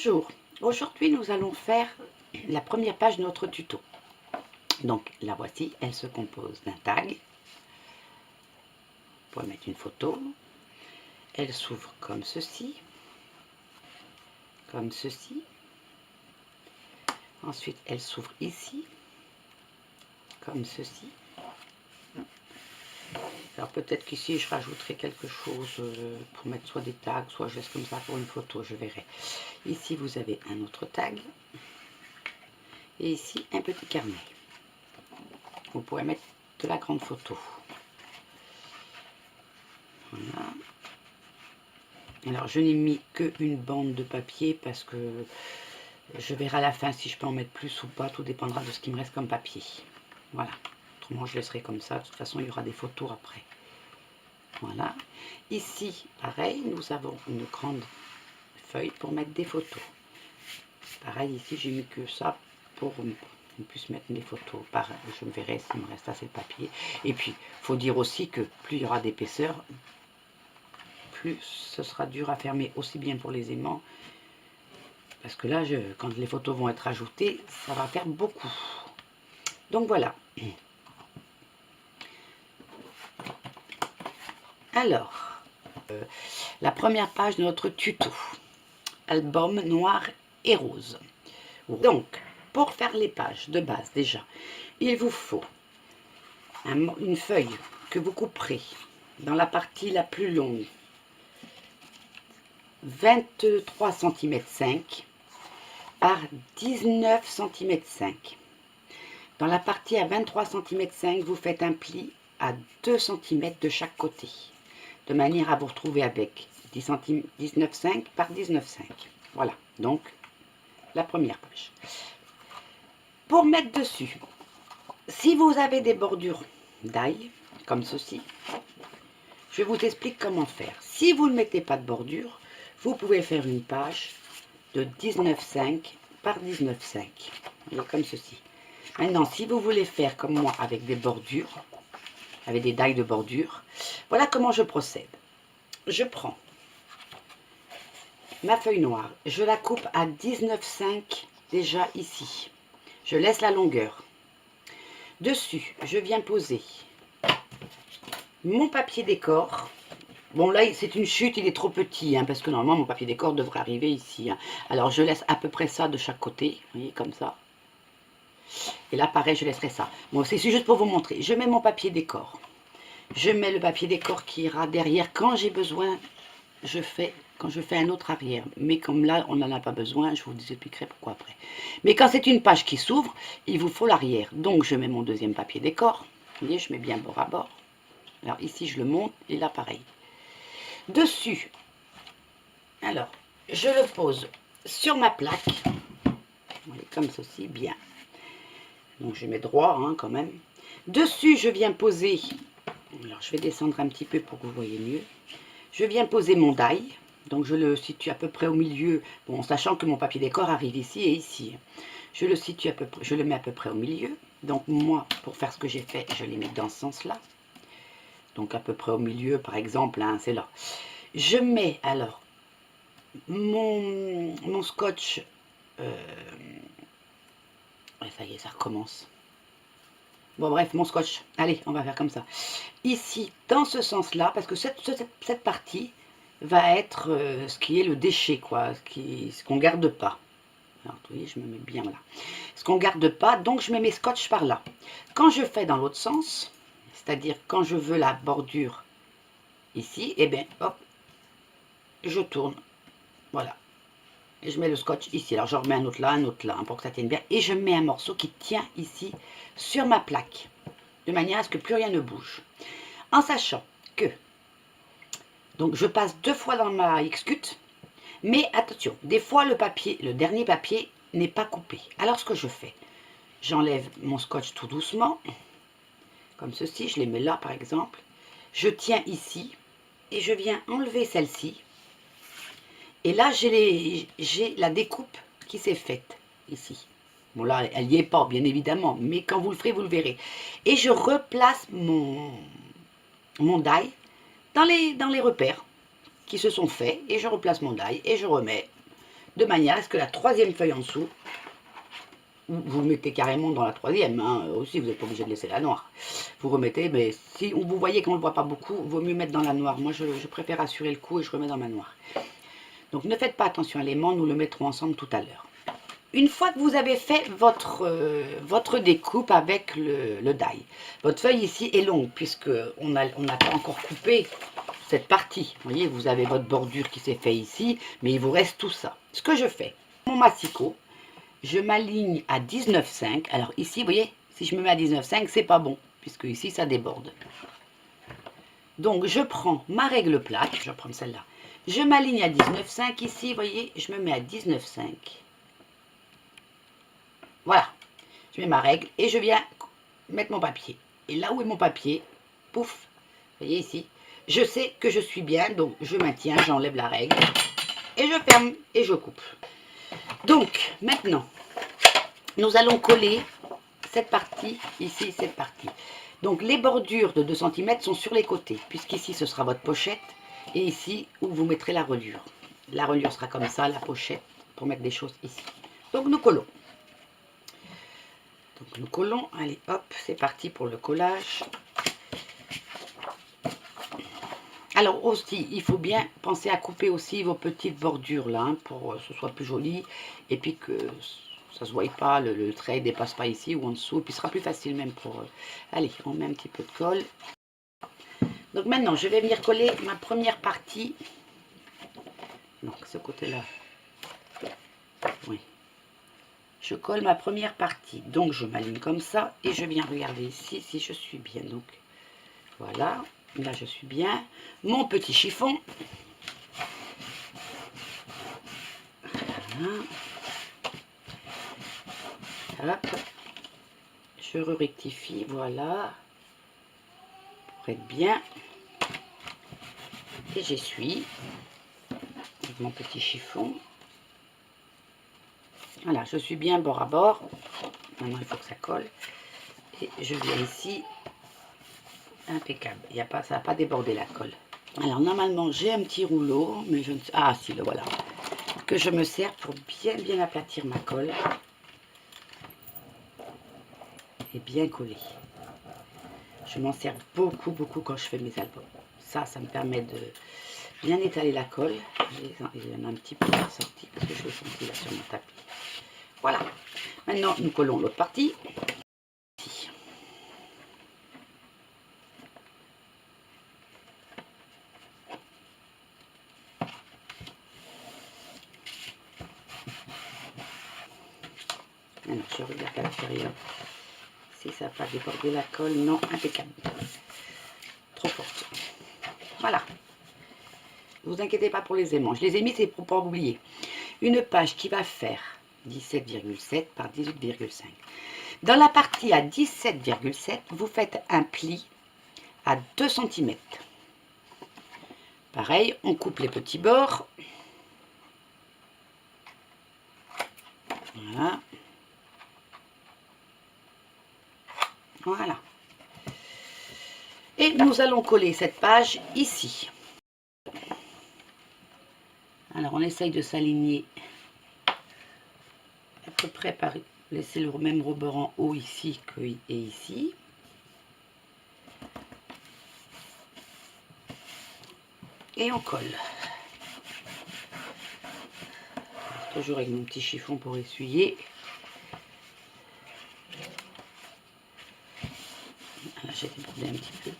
Bonjour, aujourd'hui nous allons faire la première page de notre tuto. Donc la voici, elle se compose d'un tag. Vous pouvez mettre une photo. Elle s'ouvre comme ceci. Comme ceci. Ensuite elle s'ouvre ici. Comme ceci. Alors peut-être qu'ici je rajouterai quelque chose pour mettre soit des tags, soit je laisse comme ça pour une photo, je verrai. Ici vous avez un autre tag. Et ici un petit carnet. Vous pouvez mettre de la grande photo. Voilà. Alors je n'ai mis qu'une bande de papier parce que je verrai à la fin si je peux en mettre plus ou pas. Tout dépendra de ce qui me reste comme papier. Voilà. Autrement je laisserai comme ça. De toute façon il y aura des photos après. Voilà. Ici pareil, nous avons une grande feuille pour mettre des photos. Pareil ici j'ai mis que ça pour qu'on puisse mettre des photos. Pareil, je verrai s'il me reste assez de papier. Et puis il faut dire aussi que plus il y aura d'épaisseur, plus ce sera dur à fermer, aussi bien pour les aimants, parce que là quand les photos vont être ajoutées, ça va faire beaucoup. Donc voilà. Alors la première page de notre tuto, album noir et rose. Donc pour faire les pages de base, déjà il vous faut une feuille que vous couperez dans la partie la plus longue, 23 cm 5 par 19 cm 5. Dans la partie à 23 cm 5, vous faites un pli à 2 cm de chaque côté, de manière à vous retrouver avec 19,5 par 19,5. Voilà, donc la première page. Pour mettre dessus, si vous avez des bordures d'ail, comme ceci, je vous explique comment faire. Si vous ne mettez pas de bordure, vous pouvez faire une page de 19,5 par 19,5, comme ceci. Maintenant, si vous voulez faire comme moi avec des bordures, avec des dailles de bordure, voilà comment je procède. Je prends ma feuille noire, je la coupe à 19,5 déjà ici. Je laisse la longueur. Dessus, je viens poser mon papier décor. Bon là, c'est une chute, il est trop petit, parce que normalement mon papier décor devrait arriver ici. Alors je laisse à peu près ça de chaque côté, vous voyez, comme ça. Et là, pareil, je laisserai ça. Bon, c'est juste pour vous montrer. Je mets mon papier décor. Je mets le papier décor qui ira derrière. Quand j'ai besoin, quand je fais un autre arrière. Mais comme là, on n'en a pas besoin, je vous expliquerai pourquoi après. Mais quand c'est une page qui s'ouvre, il vous faut l'arrière. Donc, je mets mon deuxième papier décor. Vous voyez, je mets bien bord à bord. Alors, ici, je le monte. Et là, pareil. Dessus, alors, je le pose sur ma plaque. Vous voyez, comme ceci, bien. Donc je mets droit quand même. Dessus, je viens poser, alors je vais descendre un petit peu pour que vous voyez mieux. Je viens poser mon die, donc je le situe à peu près au milieu, bon, sachant que mon papier décor arrive ici et ici. Je le situe à peu près, je le mets à peu près au milieu. Donc moi, pour faire ce que j'ai fait, je les mets dans ce sens-là. Donc à peu près au milieu, par exemple, c'est là. Je mets alors mon scotch. Ça y est, ça recommence. Bon bref, mon scotch. Allez, on va faire comme ça. Ici, dans ce sens-là, parce que cette partie va être ce qui est le déchet, quoi, ce qu'on ne garde pas. Alors, vous voyez, je me mets bien là. Ce qu'on ne garde pas, donc je mets mes scotch par là. Quand je fais dans l'autre sens, c'est-à-dire quand je veux la bordure ici, et bien, hop, je tourne. Voilà. Et je mets le scotch ici. Alors, je remets un autre là, pour que ça tienne bien. Et je mets un morceau qui tient ici sur ma plaque, de manière à ce que plus rien ne bouge. En sachant que, donc je passe 2 fois dans ma X-Cut, mais attention, des fois le dernier papier n'est pas coupé. Alors ce que je fais, j'enlève mon scotch tout doucement, comme ceci, je les mets là par exemple. Je tiens ici et je viens enlever celle-ci. Et là, j'ai la découpe qui s'est faite ici. Bon là, elle n'y est pas, bien évidemment, mais quand vous le ferez, vous le verrez. Et je replace mon die dans les repères qui se sont faits. Et je replace mon die et je remets de manière à ce que la troisième feuille en dessous, vous mettez carrément dans la troisième, hein, aussi, vous n'êtes pas obligé de laisser la noire. Vous remettez, mais si vous voyez qu'on ne le voit pas beaucoup, il vaut mieux mettre dans la noire. Moi, je préfère assurer le coup et je remets dans ma noire. Donc, ne faites pas attention à l'aimant, nous le mettrons ensemble tout à l'heure. Une fois que vous avez fait votre découpe avec le die, votre feuille ici est longue, puisqu'on n'a pas encore coupé cette partie. Vous voyez, vous avez votre bordure qui s'est fait ici, mais il vous reste tout ça. Ce que je fais, mon massicot, je m'aligne à 19,5. Alors ici, vous voyez, si je me mets à 19,5, c'est pas bon, puisque ici, ça déborde. Donc, je prends ma règle plate, je vais prendre celle-là. Je m'aligne à 19,5 ici, vous voyez, je me mets à 19,5. Voilà, je mets ma règle et je viens mettre mon papier. Et là où est mon papier, pouf, vous voyez ici, je sais que je suis bien, donc je maintiens, j'enlève la règle et je ferme et je coupe. Donc, maintenant, nous allons coller cette partie, ici, cette partie. Donc, les bordures de 2 cm sont sur les côtés, puisqu'ici, ce sera votre pochette, et ici, où vous mettrez la reliure. La reliure sera comme ça, la pochette, pour mettre des choses ici. Donc, nous collons. Donc, nous collons. Allez, hop, c'est parti pour le collage. Alors, aussi, il faut bien penser à couper aussi vos petites bordures, là, hein, pour que ce soit plus joli, et puis que ça ne se voit pas, le trait ne dépasse pas ici ou en dessous, et puis ce sera plus facile même pour... Allez, on met un petit peu de colle. Donc maintenant, je vais venir coller ma première partie. Donc, ce côté-là. Oui. Je colle ma première partie. Donc, je m'aligne comme ça, et je viens regarder ici si je suis bien. Donc, voilà. Là, je suis bien. Mon petit chiffon. Voilà. Hop. Je rectifie, voilà. Pour être bien. Et j'essuie avec mon petit chiffon. Voilà, je suis bien bord à bord. Maintenant, il faut que ça colle. Et je viens ici. Impeccable. Il y a pas, ça n'a pas débordé la colle. Alors, normalement, j'ai un petit rouleau. Mais je ne sais... Ah, si, le voilà. Que je me sers pour bien aplatir ma colle. Et bien coller. Je m'en sers beaucoup quand je fais mes albums. Ça me permet de bien étaler la colle. Il y en a un petit peu sorti parce que je l'ai senti là sur mon tapis. Voilà. Maintenant, nous collons l'autre partie. Ici. Maintenant, je regarde à l'intérieur si ça n'a pas débordé la colle. Non, impeccable. Trop forte. Voilà. Ne vous inquiétez pas pour les aimants. Je les ai mis, c'est pour ne pas oublier. Une page qui va faire 17,7 par 18,5. Dans la partie à 17,7, vous faites un pli à 2 cm. Pareil, on coupe les petits bords. Voilà. Voilà. Et nous allons coller cette page ici. Alors, on essaye de s'aligner à peu près par laisser le même rebord en haut ici et ici. Et on colle. Toujours avec mon petit chiffon pour essuyer. Là, j'ai débordé un petit peu.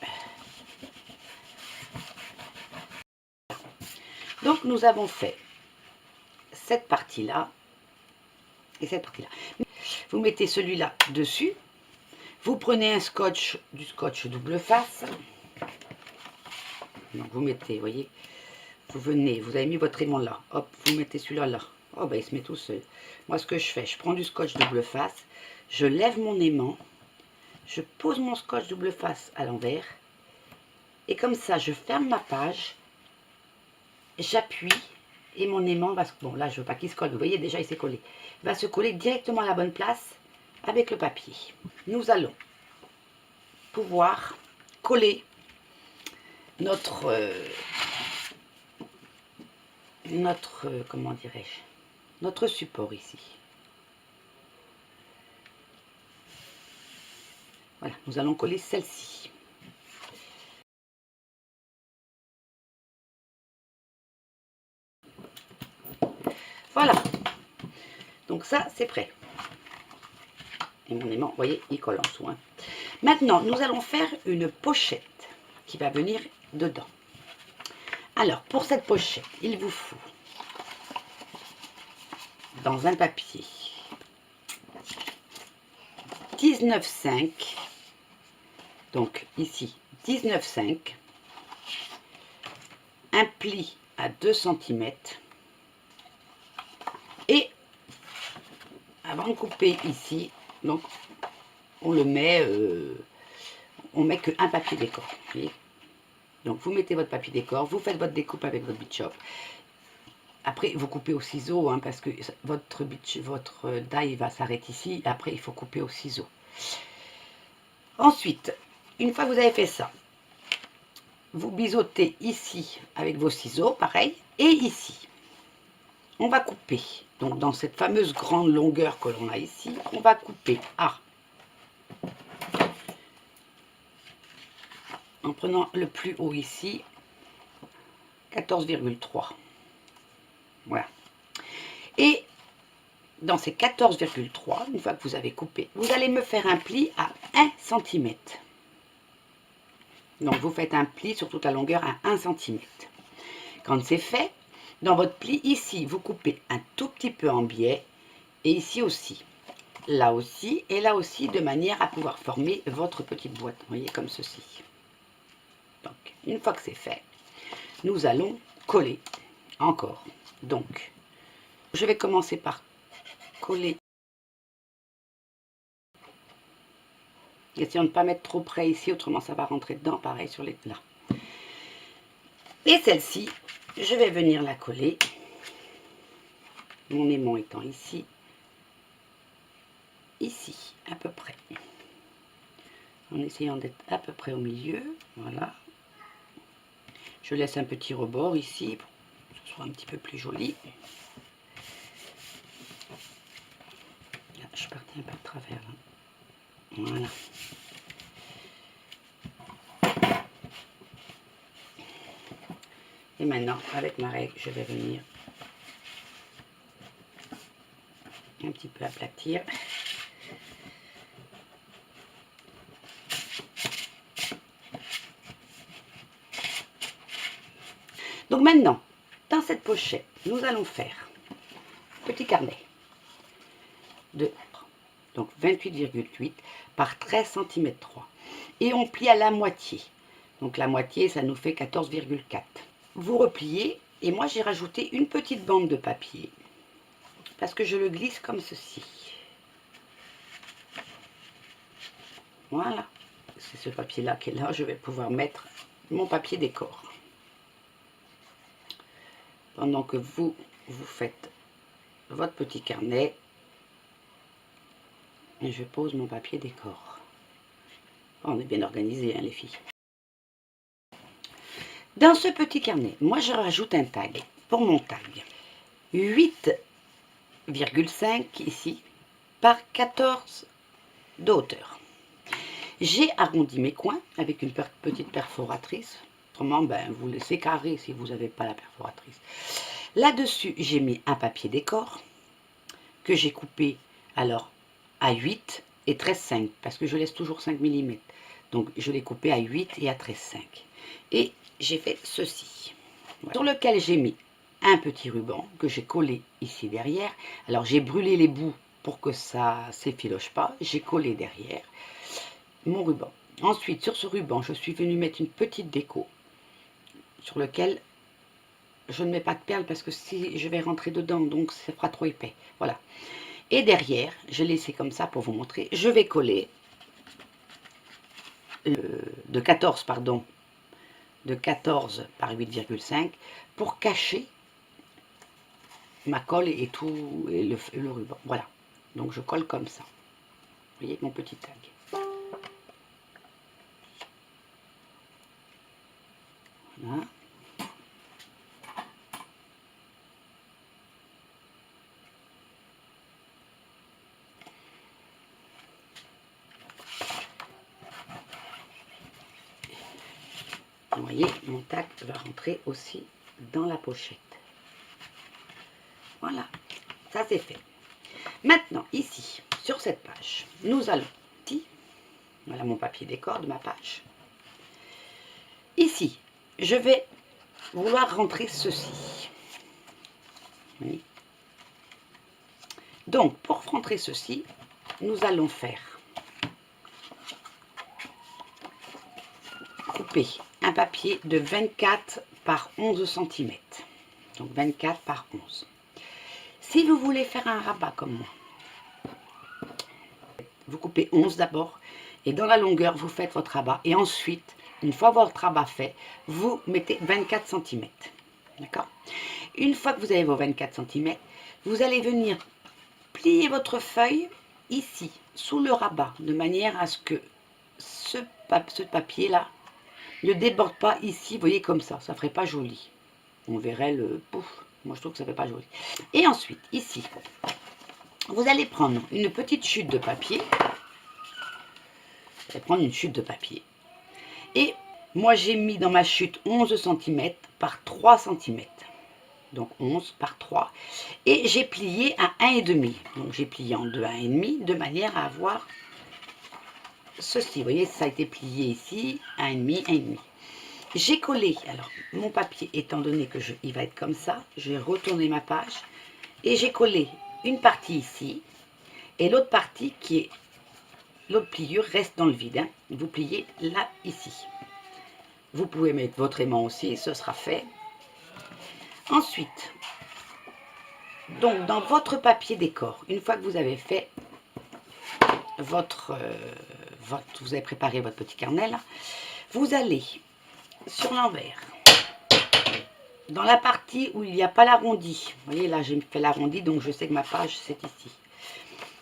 Donc, nous avons fait cette partie-là et cette partie-là. Vous mettez celui-là dessus. Vous prenez un scotch, du scotch double face. Donc, vous mettez, vous voyez, vous venez, vous avez mis votre aimant là. Hop, vous mettez celui-là là. Oh, ben, il se met tout seul. Moi, ce que je fais, je prends du scotch double face. Je lève mon aimant. Je pose mon scotch double face à l'envers. Et comme ça, je ferme ma page. J'appuie. Et mon aimant va se... Bon, là, je ne veux pas qu'il se colle. Vous voyez, déjà, il s'est collé. Il va se coller directement à la bonne place avec le papier. Nous allons pouvoir coller notre comment dirais-je, notre support ici. Voilà, nous allons coller celle-ci. Voilà, donc ça c'est prêt. Et mon aimant, vous voyez, il colle en dessous. Hein. Maintenant, nous allons faire une pochette qui va venir dedans. Alors, pour cette pochette, il vous faut, dans un papier, 19,5, donc ici, 19,5, un pli à 2 cm, et avant de couper ici, donc on le met, on met qu'un papier décor. Vous voyez, donc vous mettez votre papier décor, vous faites votre découpe avec votre Beach Shop. Après, vous coupez au ciseau, hein, parce que votre die va s'arrêter ici. Après, il faut couper au ciseau. Ensuite, une fois que vous avez fait ça, vous biseautez ici avec vos ciseaux, pareil, et ici. On va couper, donc dans cette fameuse grande longueur que l'on a ici, on va couper en prenant le plus haut ici, 14,3. Voilà. Et dans ces 14,3, une fois que vous avez coupé, vous allez me faire un pli à 1 cm. Donc vous faites un pli sur toute la longueur à 1 cm. Quand c'est fait, dans votre pli ici, vous coupez un tout petit peu en biais, et ici aussi, là aussi, et là aussi, de manière à pouvoir former votre petite boîte, vous voyez, comme ceci. Donc, une fois que c'est fait, nous allons coller encore. Donc, je vais commencer par coller. Essayons de ne pas mettre trop près ici, autrement ça va rentrer dedans, pareil sur les là. Et celle-ci, je vais venir la coller. Mon aimant étant ici, à peu près. En essayant d'être à peu près au milieu, voilà. Je laisse un petit rebord ici, pour que ce soit un petit peu plus joli. Là, je suis partie un peu de travers, là. Voilà. Et maintenant, avec ma règle, je vais venir un petit peu aplatir. Donc maintenant, dans cette pochette, nous allons faire un petit carnet de donc 28,8 par 13 cm 3. Et on plie à la moitié. Donc la moitié, ça nous fait 14,4. Vous repliez, et moi j'ai rajouté une petite bande de papier, parce que je le glisse comme ceci. Voilà, c'est ce papier-là qui est là, je vais pouvoir mettre mon papier décor. Pendant que vous faites votre petit carnet, et je pose mon papier décor. On est bien organisé, hein, les filles. Dans ce petit carnet, moi je rajoute un tag. Pour mon tag, 8,5 ici par 14 de hauteur. J'ai arrondi mes coins avec une petite perforatrice. Autrement, ben, vous laissez carré si vous n'avez pas la perforatrice. Là-dessus, j'ai mis un papier décor que j'ai coupé alors à 8 et 13,5 parce que je laisse toujours 5 mm. Donc, je l'ai coupé à 8 et à 13,5. Et j'ai fait ceci. Voilà. Sur lequel j'ai mis un petit ruban que j'ai collé ici derrière. Alors, j'ai brûlé les bouts pour que ça ne s'effiloche pas. J'ai collé derrière mon ruban. Ensuite, sur ce ruban, je suis venue mettre une petite déco sur lequel je ne mets pas de perles parce que si je vais rentrer dedans, donc ça fera trop épais. Voilà. Et derrière, je l'ai laissé comme ça pour vous montrer. Je vais coller de 14, pardon, de 14 par 8,5 pour cacher ma colle et tout, et le ruban. Voilà. Donc je colle comme ça. Vous voyez mon petit tag. Voilà. voyez, mon tag va rentrer aussi dans la pochette. Voilà, ça c'est fait. Maintenant, ici, sur cette page, nous allons, ici, voilà mon papier décor de ma page. Ici, je vais vouloir rentrer ceci. Oui. Donc, pour rentrer ceci, nous allons faire couper un papier de 24 par 11 cm. Donc 24 par 11. Si vous voulez faire un rabat comme moi, vous coupez 11 d'abord et dans la longueur, vous faites votre rabat. Et ensuite, une fois votre rabat fait, vous mettez 24 cm. D'accord? Une fois que vous avez vos 24 cm, vous allez venir plier votre feuille ici, sous le rabat, de manière à ce que ce papier-là ne déborde pas ici, vous voyez, comme ça ne ferait pas joli. On verrait le pouf. Moi, je trouve que ça ne fait pas joli. Et ensuite, ici, vous allez prendre une petite chute de papier. Vous allez prendre une chute de papier. Et moi, j'ai mis dans ma chute 11 cm par 3 cm. Donc 11 par 3. Et j'ai plié à 1,5. Donc j'ai plié en 2 à 1,5 de manière à avoir ceci. Vous voyez, ça a été plié ici, 1,5, 1,5. J'ai collé, alors mon papier étant donné que il va être comme ça, je vais retourner ma page et j'ai collé une partie ici et l'autre partie qui est, l'autre pliure reste dans le vide. Hein. Vous pliez là, ici. Vous pouvez mettre votre aimant aussi, ce sera fait. Ensuite, donc dans votre papier décor, une fois que vous avez fait vous avez préparé votre petit carnet là, vous allez sur l'envers, dans la partie où il n'y a pas l'arrondi, vous voyez là j'ai fait l'arrondi donc je sais que ma page c'est ici.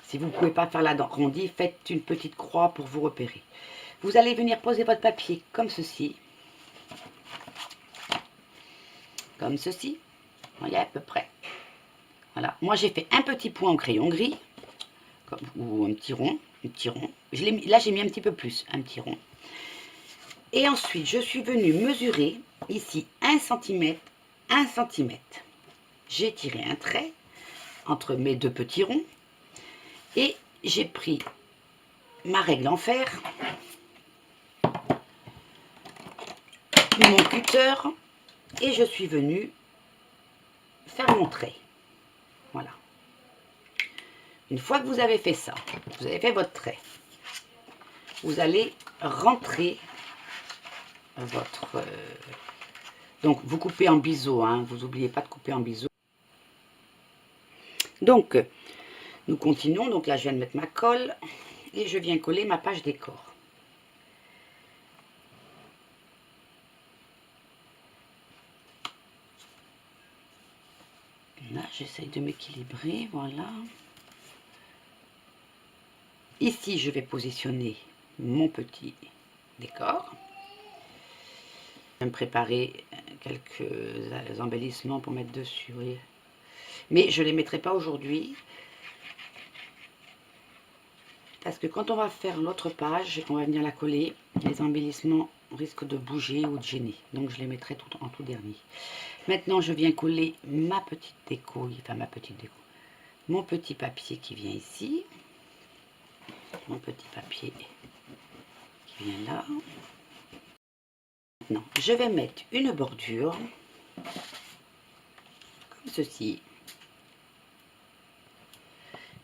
Si vous ne pouvez pas faire l'arrondi, faites une petite croix pour vous repérer. Vous allez venir poser votre papier comme ceci. Comme ceci, vous voyez à peu près. Voilà, moi j'ai fait un petit point au crayon gris, ou un petit rond, là j'ai mis un petit peu plus, un petit rond. Et ensuite, je suis venue mesurer ici 1 cm, 1 cm. J'ai tiré un trait entre mes deux petits ronds et j'ai pris ma règle en fer, mon cutter et je suis venue faire mon trait. Voilà. Une fois que vous avez fait ça, vous avez fait votre trait, vous allez rentrer votre... donc, vous coupez en biseau, hein, vous n'oubliez pas de couper en biseau. Donc, nous continuons. Donc là, je viens de mettre ma colle et je viens coller ma page décor. Là, j'essaye de m'équilibrer, voilà. Ici, je vais positionner mon petit décor. Je vais me préparer quelques embellissements pour mettre dessus, oui. Mais je ne les mettrai pas aujourd'hui. Parce que quand on va faire l'autre page et qu'on va venir la coller, les embellissements risquent de bouger ou de gêner. Donc je les mettrai en tout dernier. Maintenant, je viens coller ma petite déco, enfin mon petit papier qui vient ici. Mon petit papier qui vient là. Maintenant, je vais mettre une bordure, comme ceci.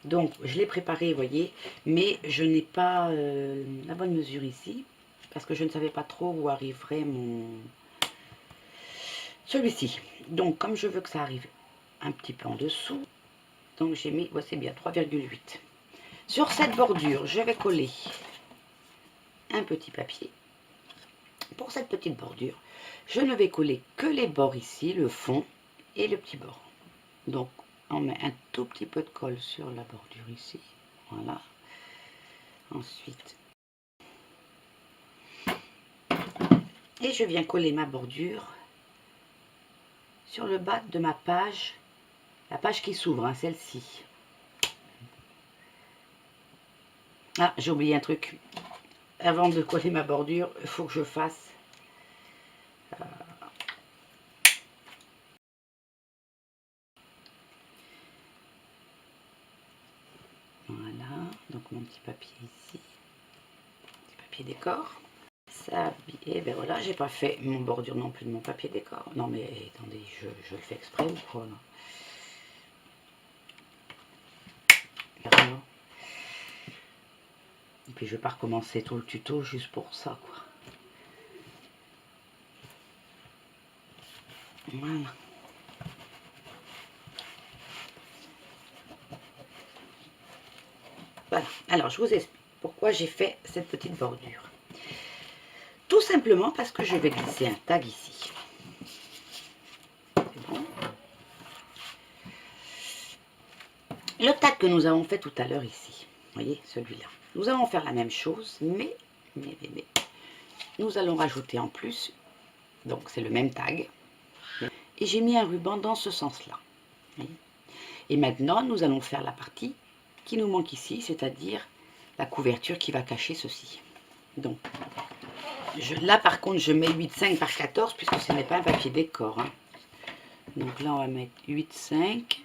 Donc, je l'ai préparé, vous voyez, mais je n'ai pas la bonne mesure ici, parce que je ne savais pas trop où arriverait celui-ci. Donc, comme je veux que ça arrive un petit peu en dessous, donc j'ai mis, ouais, c'est bien, 3,8. Sur cette bordure, je vais coller un petit papier. Pour cette petite bordure, je ne vais coller que les bords ici, le fond et le petit bord. Donc, on met un tout petit peu de colle sur la bordure ici. Voilà. Ensuite, et je viens coller ma bordure sur le bas de ma page, la page qui s'ouvre, hein, celle-ci. Ah, j'ai oublié un truc. Avant de coller ma bordure, il faut que je fasse Voilà, donc mon petit papier ici, petit papier décor. Ça, et ben voilà, j'ai pas fait mon bordure non plus de mon papier décor. Non mais attendez, je le fais exprès ou quoi là? Vraiment. Et puis je vais pas recommencer tout le tuto juste pour ça quoi. Voilà. Voilà, alors je vous explique pourquoi j'ai fait cette petite bordure. Tout simplement parce que je vais glisser un tag ici. C'est bon. Le tag que nous avons fait tout à l'heure ici, vous voyez, celui-là. Nous allons faire la même chose, mais nous allons rajouter en plus, donc c'est le même tag, et j'ai mis un ruban dans ce sens-là. Et maintenant, nous allons faire la partie qui nous manque ici, c'est-à-dire la couverture qui va cacher ceci. Donc, là par contre, je mets 8,5 par 14 puisque ce n'est pas un papier décor. Hein. Donc là, on va mettre 8,5.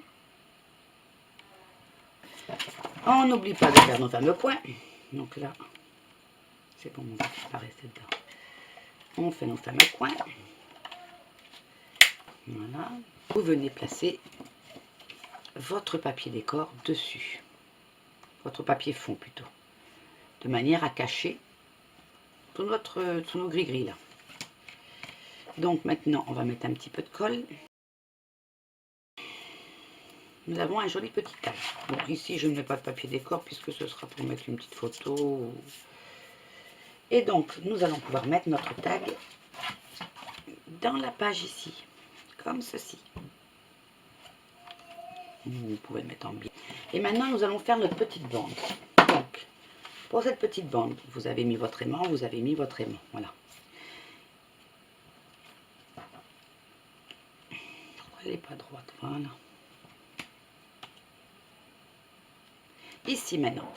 On n'oublie pas de faire nos fameux coins. Donc là, c'est bon, on va pas rester dedans. On fait nos fameux coins. Voilà. Vous venez placer votre papier décor dessus. Votre papier fond plutôt. De manière à cacher tout nos gris-gris là. Donc maintenant, on va mettre un petit peu de colle. Nous avons un joli petit tag. Bon, ici, je ne mets pas de papier décor puisque ce sera pour mettre une petite photo. Et donc, nous allons pouvoir mettre notre tag dans la page ici, comme ceci. Vous pouvez le mettre en biais. Et maintenant, nous allons faire notre petite bande. Donc, pour cette petite bande, vous avez mis votre aimant, vous avez mis votre aimant. Voilà. Pourquoi elle n'est pas droite? Voilà. Ici maintenant,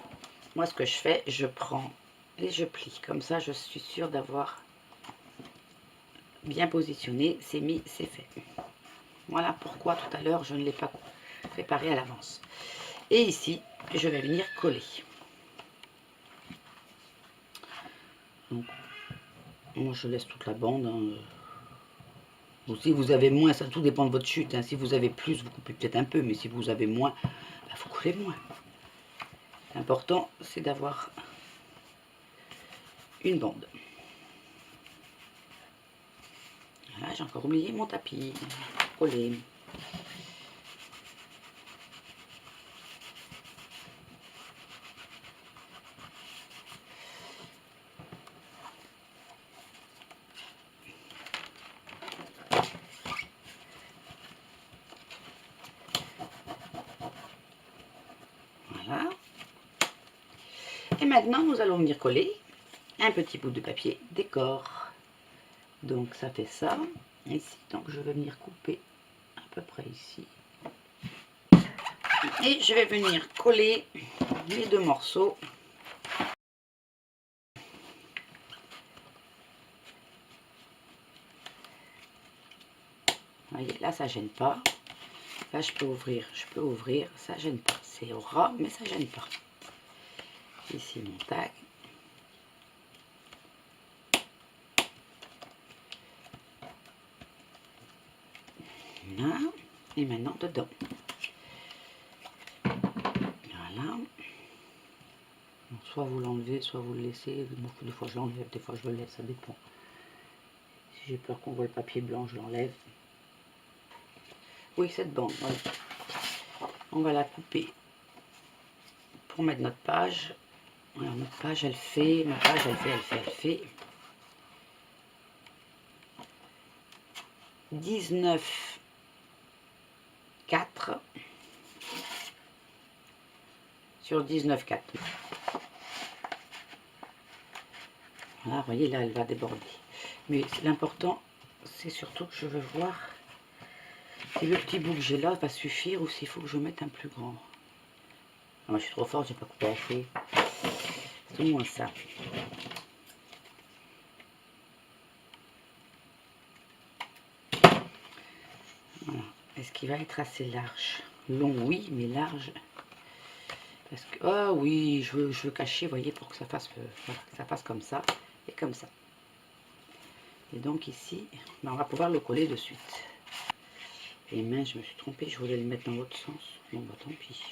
moi ce que je fais, je prends et je plie. Comme ça, je suis sûre d'avoir bien positionné. C'est mis, c'est fait. Voilà pourquoi tout à l'heure, je ne l'ai pas préparé à l'avance. Et ici, je vais venir coller. Donc, moi, je laisse toute la bande. Hein. Ou si vous avez moins, ça tout dépend de votre chute. Hein. Si vous avez plus, vous coupez peut-être un peu. Mais si vous avez moins, bah, vous coulez moins. L'important, c'est d'avoir une bande. Voilà, j'ai encore oublié mon tapis. Collé. Voilà. Et maintenant, nous allons venir coller un petit bout de papier décor. Donc, ça fait ça. Ici, donc je vais venir couper à peu près ici. Et je vais venir coller les deux morceaux. Vous voyez, là, ça gêne pas. Là, je peux ouvrir, ça gêne pas. C'est au ras, mais ça gêne pas. Ici, mon tag. Là. Et maintenant, dedans. Voilà. Donc, soit vous l'enlevez, soit vous le laissez. Beaucoup de fois, je l'enlève, des fois, je le laisse, ça dépend. Si j'ai peur qu'on voit le papier blanc, je l'enlève. Oui, cette bande, voilà. On va la couper pour mettre notre page. Alors, notre page, elle fait, 19,4 sur 19,4. Voilà, vous voyez, là, elle va déborder. Mais l'important, c'est surtout que je veux voir si le petit bout que j'ai là va suffire ou s'il faut que je mette un plus grand. Ah, moi, je suis trop forte, j'ai pas coupé assez. C'est au moins ça. Est-ce qu'il va être assez large? Long, oui, mais large. Parce que, ah oui, je veux cacher, vous voyez, pour que ça fasse, voilà, que ça fasse comme ça et comme ça. Et donc ici, ben, on va pouvoir le coller de suite. Et mince, je me suis trompée, je voulais le mettre dans l'autre sens. Bon, bah tant pis.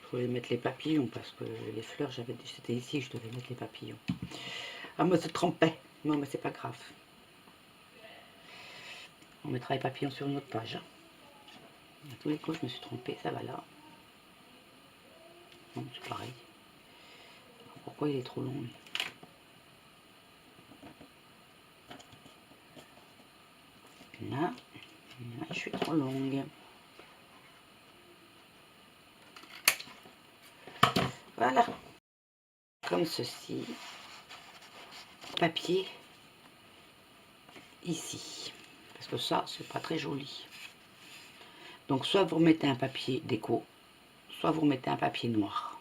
Je voulais mettre les papillons parce que les fleurs, c'était ici que je devais mettre les papillons. Ah, moi, je me trompais. Non, mais c'est pas grave. On mettra les papillons sur une autre page. À tous les coups, je me suis trompée, ça va là. Non, c'est pareil. Pourquoi il est trop long, lui? Là, je suis trop longue. Voilà. Comme ceci. Papier ici. Parce que ça, c'est pas très joli. Donc, soit vous remettez un papier déco, soit vous remettez un papier noir.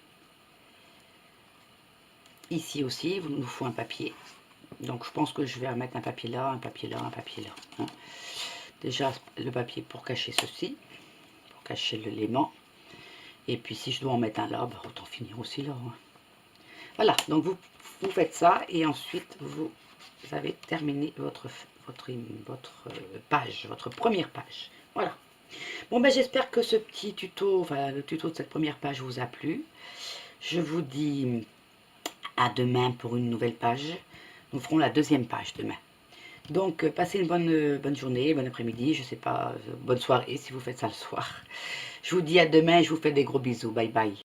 Ici aussi, il nous faut un papier. Donc, je pense que je vais remettre un papier là, un papier là, un papier là. Hein. Déjà, le papier pour cacher ceci, pour cacher l'élément. Et puis, si je dois en mettre un là, bah, autant finir aussi là. Hein. Voilà, donc vous faites ça et ensuite, vous avez terminé votre page, votre première page. Voilà. Bon, ben j'espère que ce petit tuto, enfin le tuto de cette première page vous a plu. Je vous dis à demain pour une nouvelle page. Nous ferons la deuxième page demain. Donc, passez une bonne journée, bon après-midi, je sais pas, bonne soirée si vous faites ça le soir. Je vous dis à demain, je vous fais des gros bisous, bye bye.